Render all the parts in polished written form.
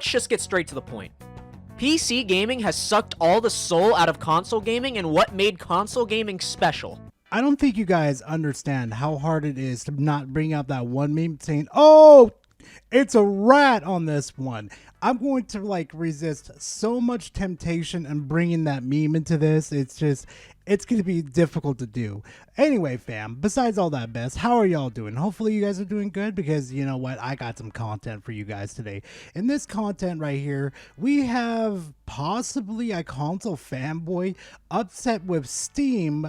let's just get straight to the point. PC gaming has sucked all the soul out of console gaming and what made console gaming special. I don't think you guys understand how hard it is to not bring out that one meme saying, oh, it's a rat on this one. I'm going to resist so much temptation and bringing that meme into this. It's going to be difficult to do. Anyway, fam, besides all that mess, how are y'all doing? Hopefully you guys are doing good, because you know what? I got some content for you guys today. In this content right here, we have possibly a console fanboy upset with Steam,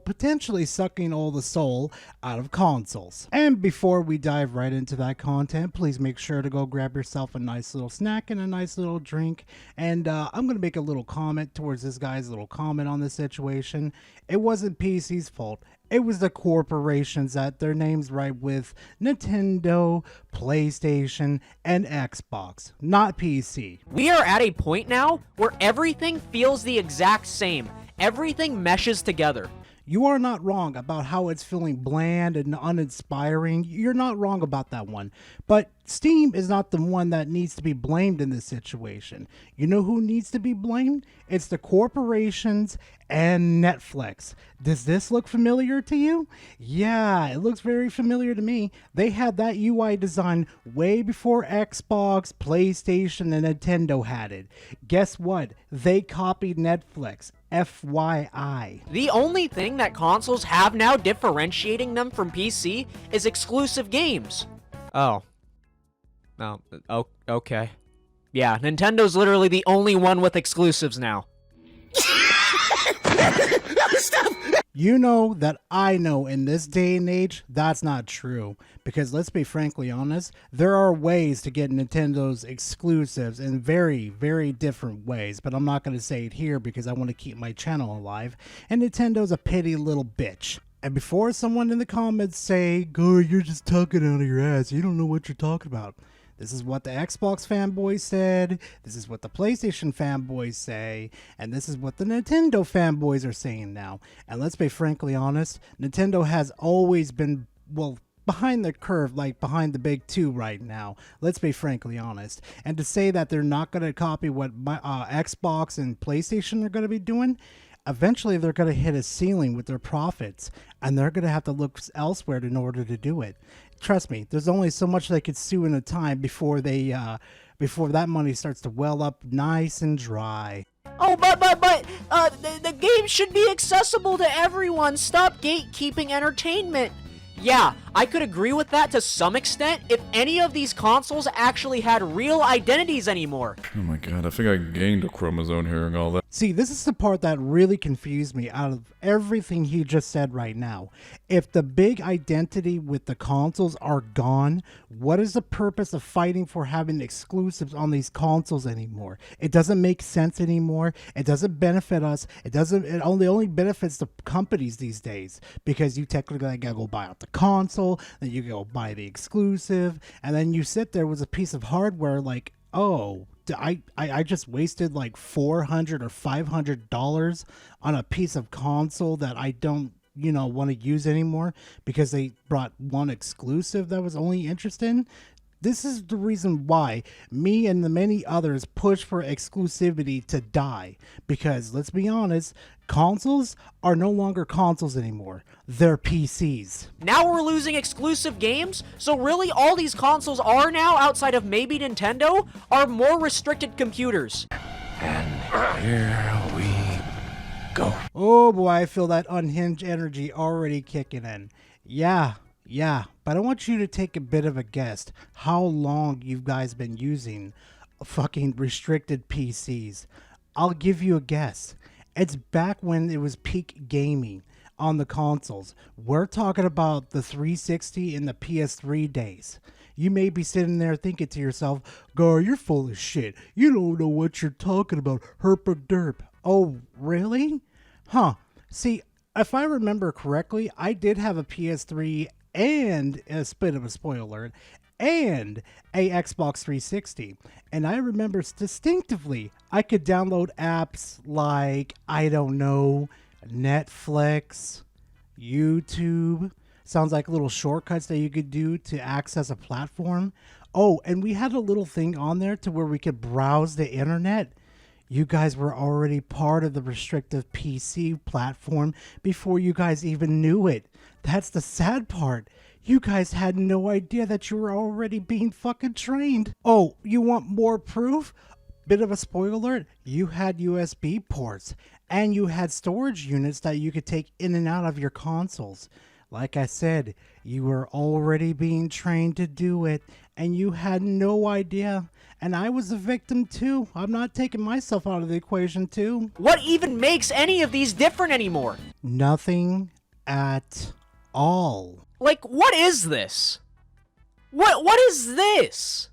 potentially sucking all the soul out of consoles. And before we dive right into that content, please make sure to go grab yourself a nice little snack and a nice little drink. And I'm going to make a little comment towards this guy's little comment on this situation. It wasn't PC's fault. It was the corporations that their names right with Nintendo, PlayStation, and Xbox, not PC. We are at a point now where everything feels the exact same. Everything meshes together. You are not wrong about how it's feeling bland and uninspiring. You're not wrong about that one. But Steam is not the one that needs to be blamed in this situation. You know who needs to be blamed? It's the corporations and Netflix. Does this look familiar to you? Yeah, it looks very familiar to me. They had that UI design way before Xbox, PlayStation, and Nintendo had it. Guess what? They copied Netflix. FYI. The only thing that consoles have now differentiating them from PC is exclusive games. Oh, okay. Yeah, Nintendo's literally the only one with exclusives now. You know that I know in this day and age, that's not true. Because let's be frankly honest, there are ways to get Nintendo's exclusives in very, very different ways. But I'm not going to say it here because I want to keep my channel alive. And Nintendo's a petty little bitch. And before someone in the comments say, "Go, you're just talking out of your ass. You don't know what you're talking about." This is what the Xbox fanboys said, this is what the PlayStation fanboys say, and this is what the Nintendo fanboys are saying now. And let's be frankly honest, Nintendo has always been, behind the curve, behind the big two right now. Let's be frankly honest. And to say that they're not going to copy what Xbox and PlayStation are going to be doing, eventually they're going to hit a ceiling with their profits, and they're going to have to look elsewhere in order to do it. Trust me, there's only so much they could sue in a time before that money starts to well up nice and dry. Oh, but the game should be accessible to everyone. Stop gatekeeping entertainment. Yeah, I could agree with that to some extent if any of these consoles actually had real identities anymore. Oh my god, I think I gained a chromosome hearing all that. See, this is the part that really confused me out of everything he just said right now. If the big identity with the consoles are gone, what is the purpose of fighting for having exclusives on these consoles anymore? It doesn't make sense anymore. It doesn't benefit us. It only benefits the companies these days, because you technically gotta go buy out the console, then you go buy the exclusive, and then you sit there with a piece of hardware like, oh, I just wasted like $400 or $500 on a piece of console that I don't want to use anymore because they brought one exclusive that was only interested. This is the reason why me and the many others push for exclusivity to die. Because let's be honest, consoles are no longer consoles anymore. They're PCs. Now we're losing exclusive games? So really all these consoles are now, outside of maybe Nintendo, are more restricted computers. And here we go. Oh boy, I feel that unhinged energy already kicking in. Yeah, but I want you to take a bit of a guess how long you guys been using fucking restricted PCs. I'll give you a guess. It's back when it was peak gaming on the consoles. We're talking about the 360 and the PS3 days. You may be sitting there thinking to yourself, "Gar, you're full of shit. You don't know what you're talking about. Herp or derp." Oh, really? Huh. See, if I remember correctly, I did have a PS3 and a bit of a spoiler and a Xbox 360, and I remember distinctively I could download apps like, I don't know, Netflix, YouTube, Sounds like little shortcuts that you could do to access a platform. Oh, and we had a little thing on there to where we could browse the internet. You guys were already part of the restrictive PC platform before you guys even knew it. That's the sad part. You guys had no idea that you were already being fucking trained. Oh, you want more proof? Bit of a spoiler alert, you had USB ports and you had storage units that you could take in and out of your consoles. Like I said, you were already being trained to do it and you had no idea. And I was a victim too. I'm not taking myself out of the equation too. What even makes any of these different anymore? Nothing at all. Like, what is this? What is this?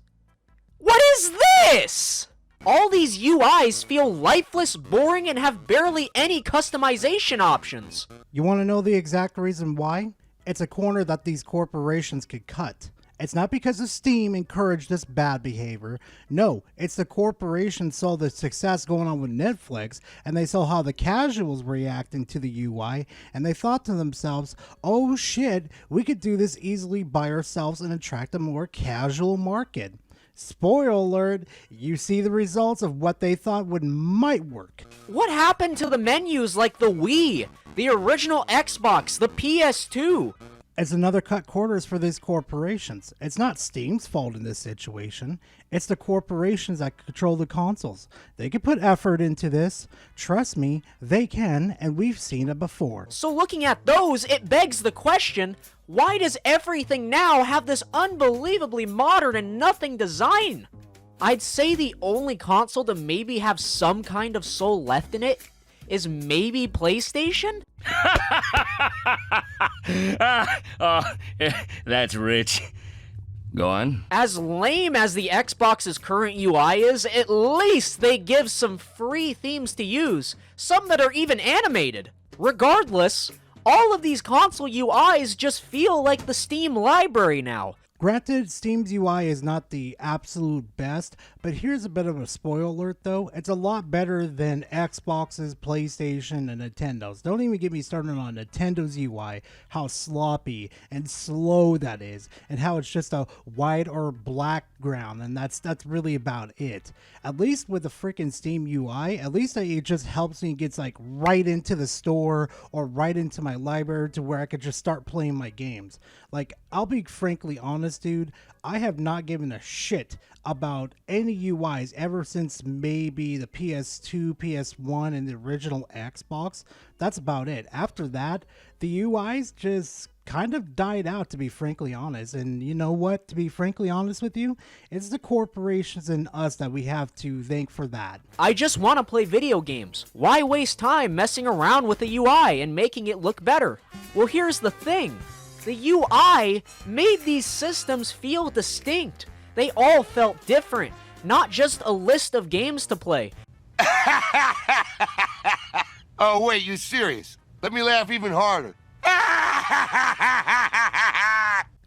What is this? All these UIs feel lifeless, boring, and have barely any customization options. You want to know the exact reason why? It's a corner that these corporations could cut. It's not because of Steam encouraged this bad behavior. No, it's the corporations saw the success going on with Netflix, and they saw how the casuals were reacting to the UI, and they thought to themselves, oh shit, we could do this easily by ourselves and attract a more casual market. Spoiler alert, you see the results of what they thought might work. What happened to the menus like the Wii, the original Xbox, the PS2? It's another cut corners for these corporations. It's not Steam's fault in this situation. It's the corporations that control the consoles. They can put effort into this. Trust me, they can, and we've seen it before. So looking at those, it begs the question, why does everything now have this unbelievably modern and nothing design? I'd say the only console to maybe have some kind of soul left in it is maybe PlayStation? Oh, that's rich. Go on. As lame as the Xbox's current UI is, at least they give some free themes to use, some that are even animated. Regardless, all of these console UIs just feel like the Steam library now. Granted, Steam's UI is not the absolute best, but here's a bit of a spoiler alert though. It's a lot better than Xbox's, PlayStation, and Nintendo's. Don't even get me started on Nintendo's UI, how sloppy and slow that is, and how it's just a white or black ground, and that's really about it. At least with the freaking Steam UI, at least it just helps me get like right into the store or right into my library to where I could just start playing my games. Like, I'll be frankly honest, dude, I have not given a shit about any UIs ever since maybe the PS2, PS1, and the original Xbox. That's about it. After that, the UIs just kind of died out, to be frankly honest. And you know what? To be frankly honest with you, it's the corporations and us that we have to thank for that. I just want to play video games. Why waste time messing around with the UI and making it look better? Well, here's the thing. The UI made these systems feel distinct. They all felt different, not just a list of games to play. Oh, wait, you serious? Let me laugh even harder.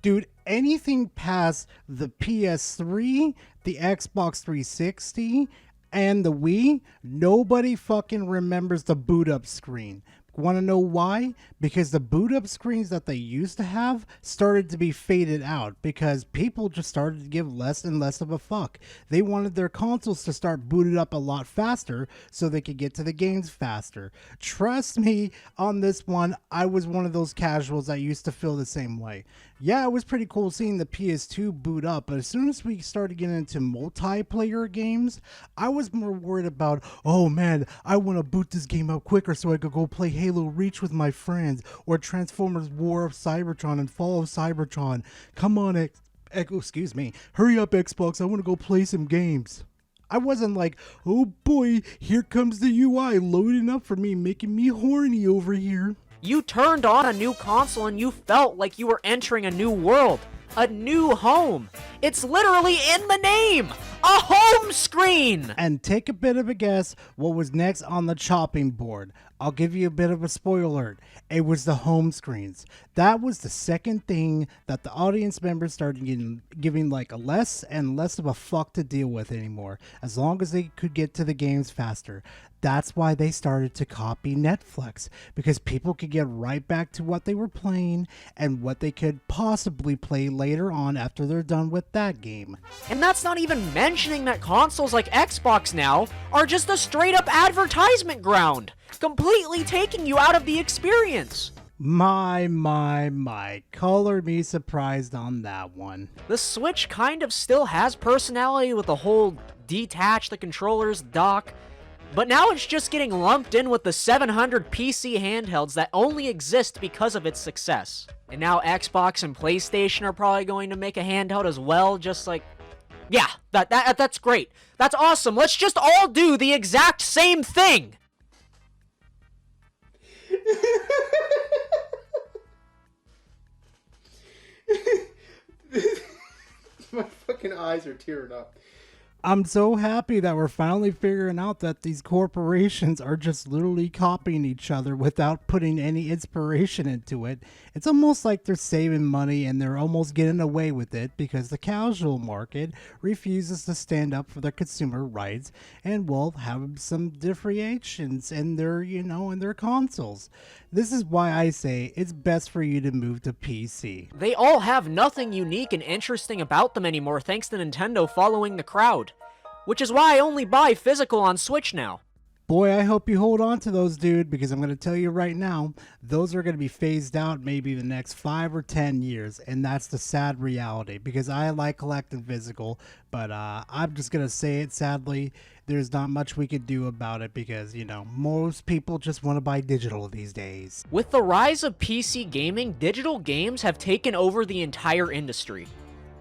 Dude, anything past the PS3, the Xbox 360, and the Wii, nobody fucking remembers the boot up screen. Want to know why? Because the boot up screens that they used to have started to be faded out because people just started to give less and less of a fuck. They wanted their consoles to start booted up a lot faster so they could get to the games faster. Trust me on this one, I was one of those casuals that used to feel the same way. Yeah, it was pretty cool seeing the PS2 boot up, but as soon as we started getting into multiplayer games, I was more worried about, oh man, I want to boot this game up quicker so I could go play Halo Reach with my friends, or Transformers War of Cybertron and Fall of Cybertron. Come on, excuse me, hurry up Xbox, I want to go play some games. I wasn't like, oh boy, here comes the UI loading up for me, making me horny over here. You turned on a new console and you felt like you were entering a new world, a new home. It's literally in the name, a home screen. And take a bit of a guess what was next on the chopping board. I'll give you a bit of a spoiler alert. It was the home screens. That was the second thing that the audience members started giving like a less and less of a fuck to deal with anymore, as long as they could get to the games faster. That's why they started to copy Netflix, because people could get right back to what they were playing and what they could possibly play later on after they're done with that game. And that's not even mentioning that consoles like Xbox now are just a straight up advertisement ground, completely taking you out of the experience. My, color me surprised on that one. The Switch kind of still has personality with the whole detach the controllers dock, but now it's just getting lumped in with the 700 PC handhelds that only exist because of its success. And now Xbox and PlayStation are probably going to make a handheld as well, just like, yeah, that's great. That's awesome. Let's just all do the exact same thing. My fucking eyes are tearing up. I'm so happy that we're finally figuring out that these corporations are just literally copying each other without putting any inspiration into it. It's almost like they're saving money and they're almost getting away with it because the casual market refuses to stand up for their consumer rights and will have some differentiations in their, in their consoles. This is why I say it's best for you to move to PC. They all have nothing unique and interesting about them anymore thanks to Nintendo following the crowd. Which is why I only buy physical on Switch now. Boy, I hope you hold on to those, dude, because I'm going to tell you right now, those are going to be phased out maybe the next 5 or 10 years, and that's the sad reality, because I like collecting physical, but I'm just going to say it, sadly, there's not much we could do about it, because, most people just want to buy digital these days. With the rise of PC gaming, digital games have taken over the entire industry.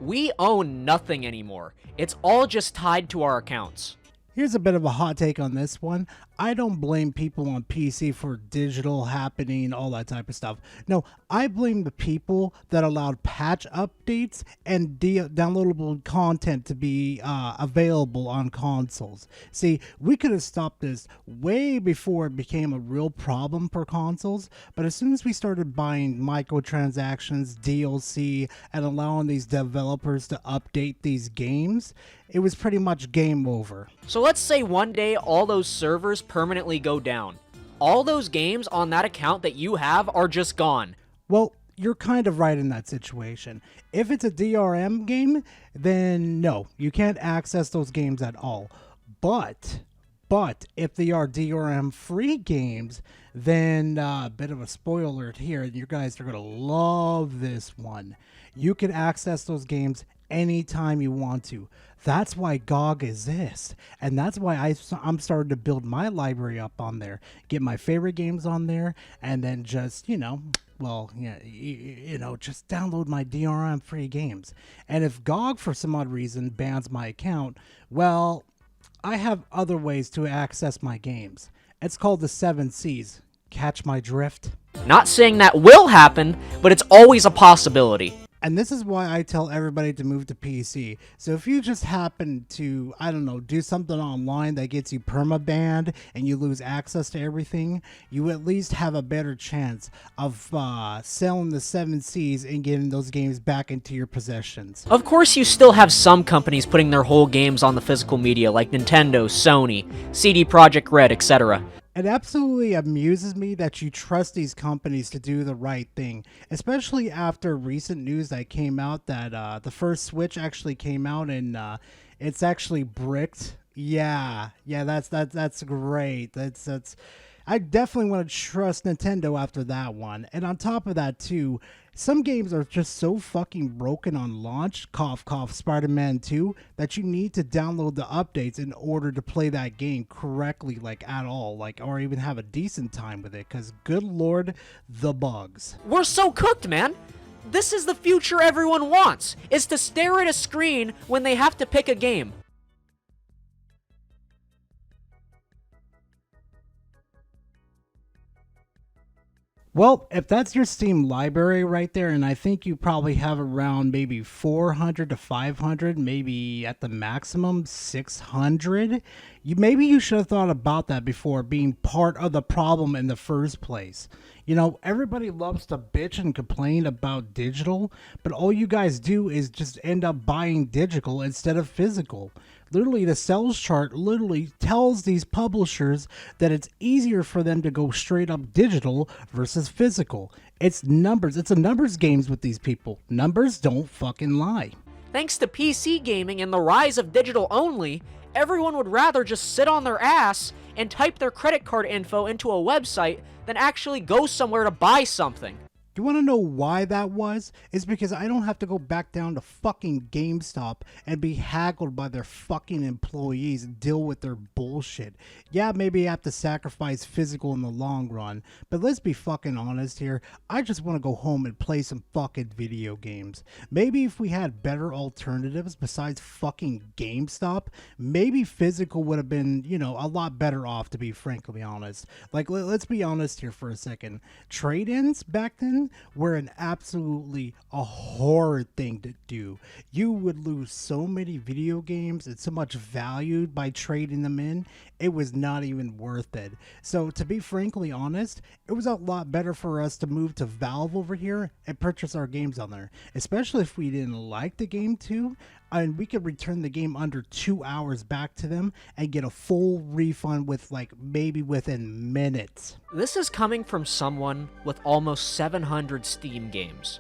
We own nothing anymore. It's all just tied to our accounts. Here's a bit of a hot take on this one. I don't blame people on PC for digital happening, all that type of stuff. No, I blame the people that allowed patch updates and downloadable content to be available on consoles. See, we could have stopped this way before it became a real problem for consoles, but as soon as we started buying microtransactions, DLC, and allowing these developers to update these games, it was pretty much game over. So let's say one day all those servers permanently go down. All those games on that account that you have are just gone. Well, you're kind of right in that situation. If it's a DRM game, then no, you can't access those games at all. But if they are DRM free games, then a bit of a spoiler alert here, and you guys are going to love this one. You can access those games anytime you want to. That's why GOG exists, and that's why I'm starting to build my library up on there, get my favorite games on there, and then just just download my DRM free games. And if GOG for some odd reason bans my account, well, I have other ways to access my games. It's called the 7 C's. Catch my drift? Not saying that will happen, but it's always a possibility. And this is why I tell everybody to move to PC. So if you just happen to, do something online that gets you permabanned and you lose access to everything, you at least have a better chance of selling the 7 C's and getting those games back into your possessions. Of course, you still have some companies putting their whole games on the physical media, like Nintendo, Sony, CD Projekt Red, etc. It absolutely amuses me that you trust these companies to do the right thing, especially after recent news that came out that the first Switch actually came out and it's actually bricked. Yeah, that's great. That's I definitely want to trust Nintendo after that one. And on top of that too, some games are just so fucking broken on launch, cough cough Spider-Man 2, that you need to download the updates in order to play that game correctly, at all, or even have a decent time with it, because good lord, the bugs. We're so cooked, man. This is the future everyone wants, is to stare at a screen when they have to pick a game. Well, if that's your Steam library right there, and I think you probably have around maybe 400 to 500, maybe at the maximum 600, maybe you should have thought about that before being part of the problem in the first place. Everybody loves to bitch and complain about digital, but all you guys do is just end up buying digital instead of physical. Literally, the sales chart literally tells these publishers that it's easier for them to go straight up digital versus physical. It's numbers. It's a numbers games with these people. Numbers don't fucking lie. Thanks to PC gaming and the rise of digital only, everyone would rather just sit on their ass and type their credit card info into a website than actually go somewhere to buy something. You want to know why that was? It's because I don't have to go back down to fucking GameStop and be haggled by their fucking employees and deal with their bullshit. Yeah, maybe I have to sacrifice physical in the long run, but let's be fucking honest here. I just want to go home and play some fucking video games. Maybe if we had better alternatives besides fucking GameStop, maybe physical would have been, you know, a lot better off, to be frankly honest. Like, let's be honest here for a second. Trade-ins back then were an absolutely a horrid thing to do. You would lose so many video games and so much value by trading them in. It was not even worth it. So to be frankly honest, it was a lot better for us to move to Valve over here and purchase our games on there, especially if we didn't like the game too. And we could return the game under 2 hours back to them and get a full refund with like maybe within minutes. This is coming from someone with almost 700 Steam games.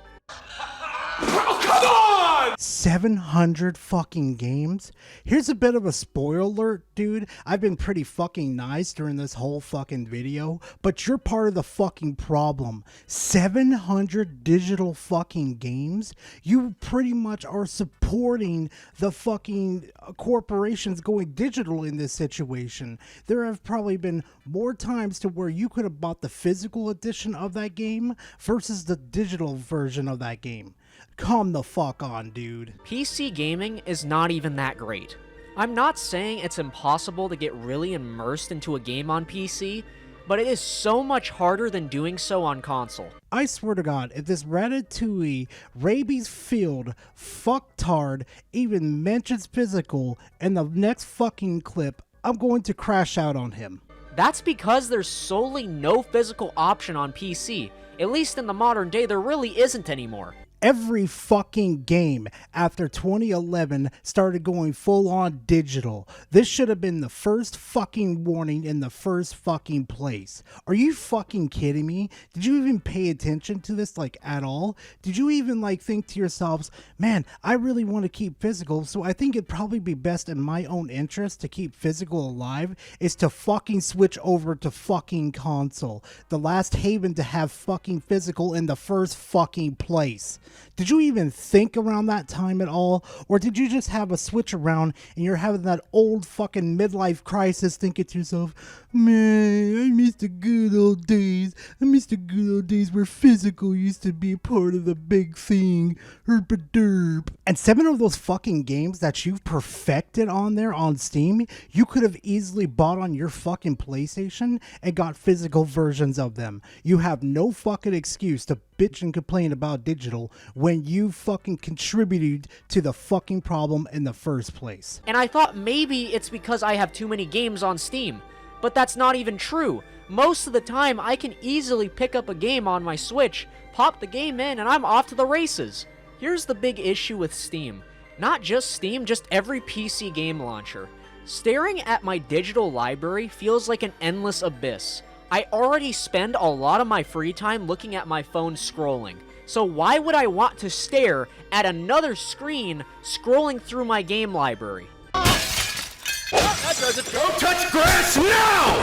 700 fucking games? Here's a bit of a spoiler alert, dude. I've been pretty fucking nice during this whole fucking video, but you're part of the fucking problem. 700 digital fucking games? You pretty much are supporting the fucking corporations going digital in this situation. There have probably been more times to where you could have bought the physical edition of that game versus the digital version of that game. Come the fuck on, dude. PC gaming is not even that great. I'm not saying it's impossible to get really immersed into a game on PC, but it is so much harder than doing so on console. I swear to God, if this Ratatouille, rabies-filled, fucktard even mentions physical in the next fucking clip, I'm going to crash out on him. That's because there's solely no physical option on PC. At least in the modern day, there really isn't anymore. Every fucking game after 2011 started going full on digital. This should have been the first fucking warning in the first fucking place. Are you fucking kidding me? Did you even pay attention to this like at all? Did you even like think to yourselves, man, I really want to keep physical, so I think it'd probably be best in my own interest to keep physical alive is to fucking switch over to fucking console. The last haven to have fucking physical in the first fucking place. Did you even think around that time at all? Or did you just have a switch around and you're having that old fucking midlife crisis thinking to yourself, man, I miss the good old days. I miss the good old days where physical used to be a part of the big thing. Herp-a-derp. And 7 of those fucking games that you've perfected on there on Steam, you could have easily bought on your fucking PlayStation and got physical versions of them. You have no fucking excuse to bitch and complain about digital when you fucking contributed to the fucking problem in the first place. And I thought maybe it's because I have too many games on Steam. But that's not even true. Most of the time, I can easily pick up a game on my Switch, pop the game in, and I'm off to the races. Here's the big issue with Steam. Not just Steam, just every PC game launcher. Staring at my digital library feels like an endless abyss. I already spend a lot of my free time looking at my phone scrolling. So why would I want to stare at another screen scrolling through my game library? That doesn't go touch grass now!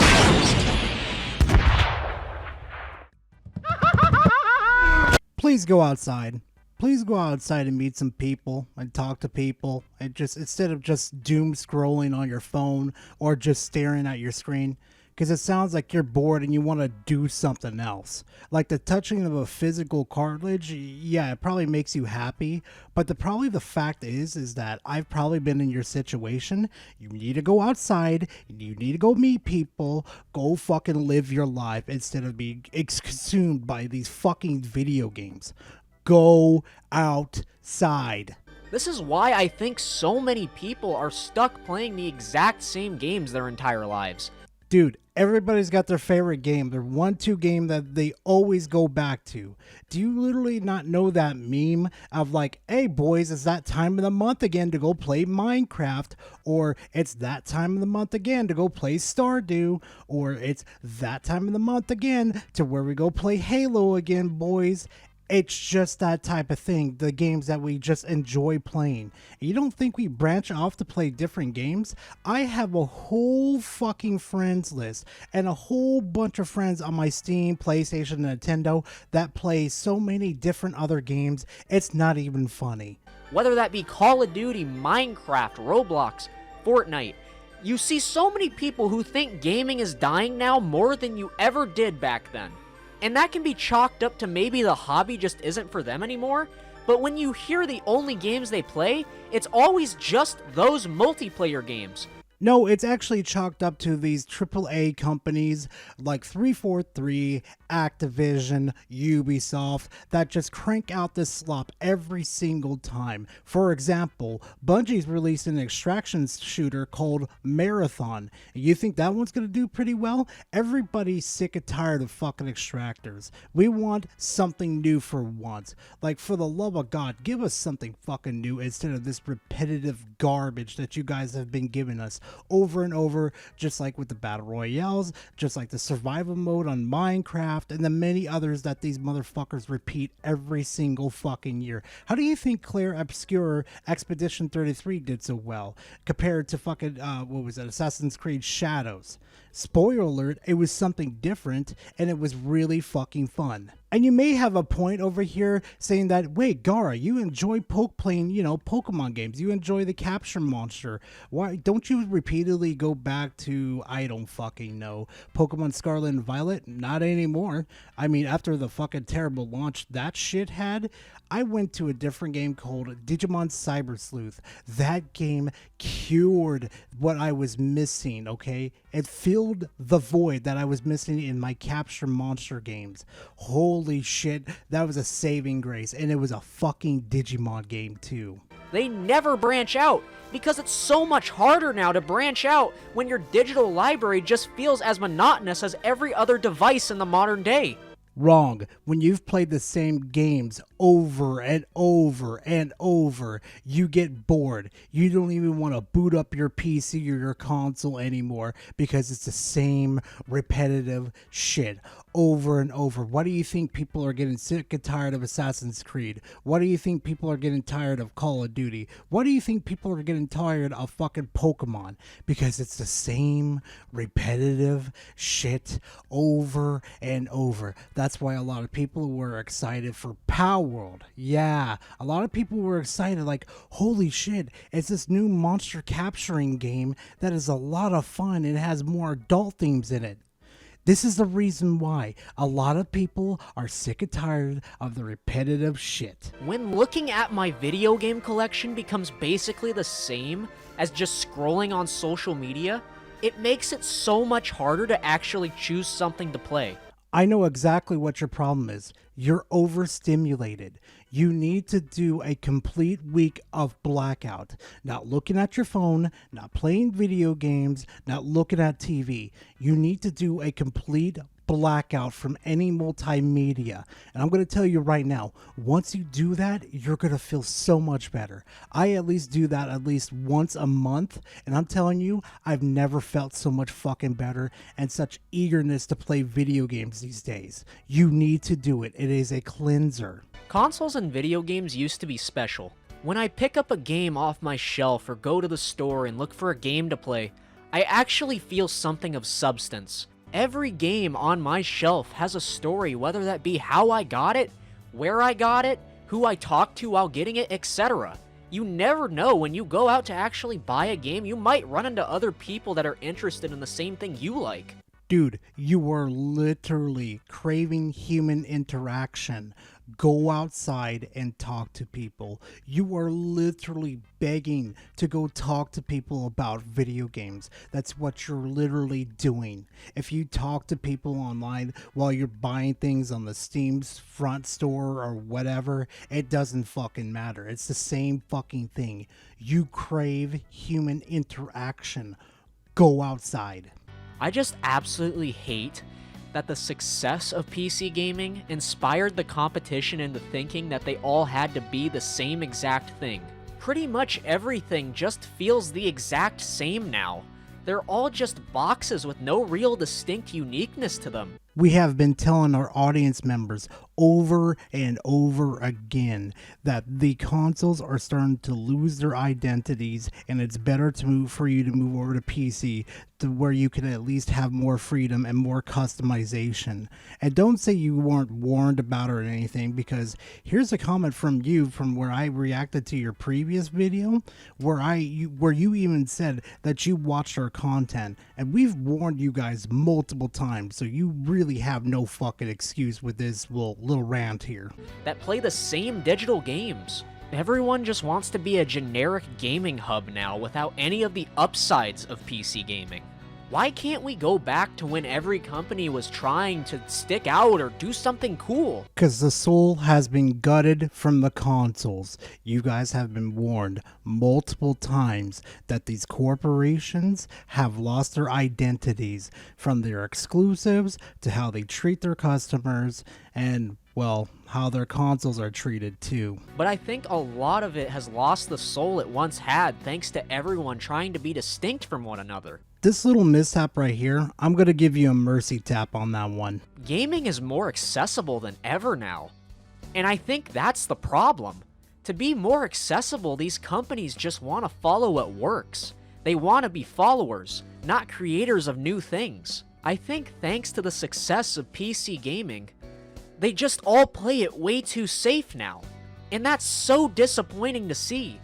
Please go outside. Please go outside and meet some people and talk to people and just instead of just doom scrolling on your phone or just staring at your screen. Because it sounds like you're bored and you want to do something else. Like the touching of a physical cartilage, yeah, it probably makes you happy. But probably the fact is that I've probably been in your situation. You need to go outside. You need to go meet people. Go fucking live your life instead of being consumed by these fucking video games. Go outside. This is why I think so many people are stuck playing the exact same games their entire lives. Dude, everybody's got their favorite game, their 1-2 game that they always go back to. Do you literally not know that meme of like, hey boys, it's that time of the month again to go play Minecraft, or it's that time of the month again to go play Stardew, or it's that time of the month again to where we go play Halo again, boys? It's just that type of thing, the games that we just enjoy playing. You don't think we branch off to play different games? I have a whole fucking friends list and a whole bunch of friends on my Steam, PlayStation, Nintendo that play so many different other games, it's not even funny. Whether that be Call of Duty, Minecraft, Roblox, Fortnite, you see so many people who think gaming is dying now more than you ever did back then. And that can be chalked up to maybe the hobby just isn't for them anymore, but when you hear the only games they play, it's always just those multiplayer games. No, it's actually chalked up to these AAA companies like 343, Activision, Ubisoft that just crank out this slop every single time. For example, Bungie's released an extraction shooter called Marathon. You think that one's going to do pretty well? Everybody's sick and tired of fucking extractors. We want something new for once. Like, for the love of God, give us something fucking new instead of this repetitive garbage that you guys have been giving us over and over, just like with the battle royales, just like the survival mode on Minecraft, and the many others that these motherfuckers repeat every single fucking year. How do you think Claire Obscure Expedition 33 did so well compared to fucking what was it, Assassin's Creed Shadows? Spoiler alert, it was something different and it was really fucking fun. And you may have a point over here saying that, wait, Gara, you enjoy playing, Pokemon games. You enjoy the capture monster. Why don't you repeatedly go back to, I don't fucking know, Pokemon Scarlet and Violet? Not anymore. I mean, after the fucking terrible launch that shit had, I went to a different game called Digimon Cyber Sleuth. That game cured what I was missing, okay? It filled the void that I was missing in my capture monster games. Holy shit, that was a saving grace, and it was a fucking Digimon game too. They never branch out, because it's so much harder now to branch out when your digital library just feels as monotonous as every other device in the modern day. Wrong. When you've played the same games over and over and over, you get bored. You don't even want to boot up your PC or your console anymore because it's the same repetitive shit over and over. Why do you think people are getting sick and tired of Assassin's Creed? Why do you think people are getting tired of Call of Duty? Why do you think people are getting tired of fucking Pokemon? Because it's the same repetitive shit over and over. That's why a lot of people were excited for Power World. Yeah, a lot of people were excited, like, holy shit, it's this new monster capturing game that is a lot of fun and it has more adult themes in it. This is the reason why a lot of people are sick and tired of the repetitive shit. When looking at my video game collection becomes basically the same as just scrolling on social media, it makes it so much harder to actually choose something to play. I know exactly what your problem is. You're overstimulated. You need to do a complete week of blackout. Not looking at your phone, not playing video games, not looking at TV. You need to do a complete blackout from any multimedia. And I'm going to tell you right now, once you do that, you're going to feel so much better. I at least do that at least once a month, and I'm telling you, I've never felt so much fucking better and such eagerness to play video games these days. You need to do it. It is a cleanser. Consoles and video games used to be special. When I pick up a game off my shelf or go to the store and look for a game to play, I actually feel something of substance. Every game on my shelf has a story, whether that be how I got it, where I got it, who I talked to while getting it, etc. You never know when you go out to actually buy a game, you might run into other people that are interested in the same thing you like. Dude, you are literally craving human interaction. Go outside and talk to people. You are literally begging to go talk to people about video games. That's what you're literally doing. If you talk to people online while you're buying things on the Steam's front store or whatever, it doesn't fucking matter. It's the same fucking thing. You crave human interaction. Go outside. I just absolutely hate that the success of PC gaming inspired the competition into thinking that they all had to be the same exact thing. Pretty much everything just feels the exact same now. They're all just boxes with no real distinct uniqueness to them. We have been telling our audience members over and over again that the consoles are starting to lose their identities, and it's better for you to move over to PC, to where you can at least have more freedom and more customization. And don't say you weren't warned about it or anything, because here's a comment from you from where I reacted to your previous video, where you even said that you watched our content, and we've warned you guys multiple times, so you really have no fucking excuse with this little rant here. That play the same digital games. Everyone just wants to be a generic gaming hub now without any of the upsides of PC gaming. Why can't we go back to when every company was trying to stick out or do something cool? Because the soul has been gutted from the consoles. You guys have been warned multiple times that these corporations have lost their identities, from their exclusives to how they treat their customers, and, well, how their consoles are treated too. But I think a lot of it has lost the soul it once had thanks to everyone trying to be distinct from one another. This little mishap right here, I'm going to give you a mercy tap on that one. Gaming is more accessible than ever now. And I think that's the problem. To be more accessible, these companies just want to follow what works. They want to be followers, not creators of new things. I think thanks to the success of PC gaming, they just all play it way too safe now. And that's so disappointing to see.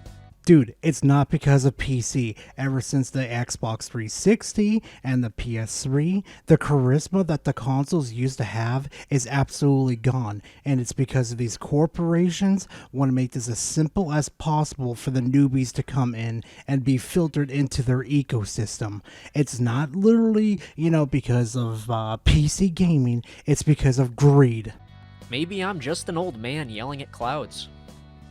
Dude, it's not because of PC. Ever since the Xbox 360 and the PS3, the charisma that the consoles used to have is absolutely gone. And it's because of these corporations want to make this as simple as possible for the newbies to come in and be filtered into their ecosystem. It's not literally, because of PC gaming. It's because of greed. Maybe I'm just an old man yelling at clouds.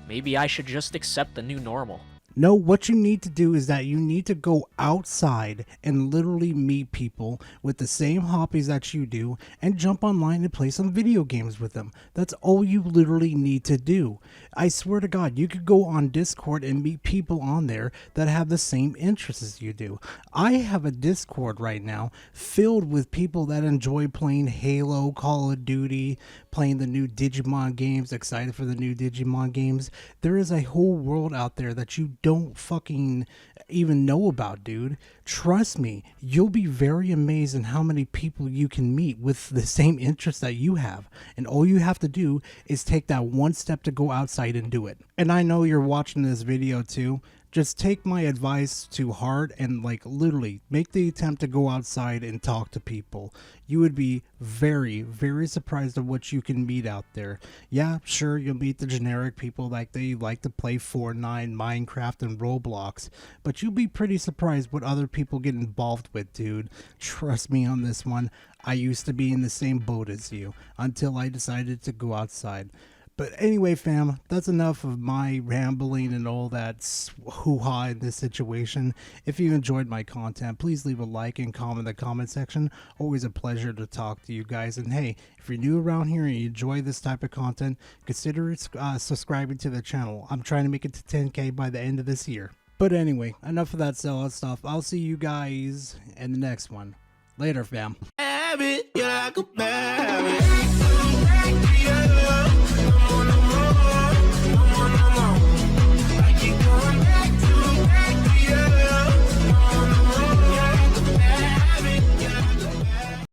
Maybe I should just accept the new normal. No, what you need to do is that you need to go outside and literally meet people with the same hobbies that you do and jump online and play some video games with them. That's all you literally need to do. I swear to God, you could go on Discord and meet people on there that have the same interests as you do. I have a Discord right now filled with people that enjoy playing Halo, Call of Duty, playing the new Digimon games, excited for the new Digimon games. There is a whole world out there that you don't fucking even know about, dude. Trust me, you'll be very amazed at how many people you can meet with the same interests that you have. And all you have to do is take that one step to go outside and do it. And I know you're watching this video too. Just take my advice to heart and literally make the attempt to go outside and talk to people. You would be very, very surprised at what you can meet out there. Yeah, sure, you'll meet the generic people they like to play Fortnite, Minecraft, and Roblox. But you'll be pretty surprised what other people get involved with, dude. Trust me on this one. I used to be in the same boat as you until I decided to go outside. But anyway, fam, that's enough of my rambling and all that hoo-ha in this situation. If you enjoyed my content, please leave a like and comment in the comment section. Always a pleasure to talk to you guys. And hey, if you're new around here and you enjoy this type of content, consider subscribing to the channel. I'm trying to make it to 10K by the end of this year. But anyway, enough of that sellout stuff. I'll see you guys in the next one. Later, fam.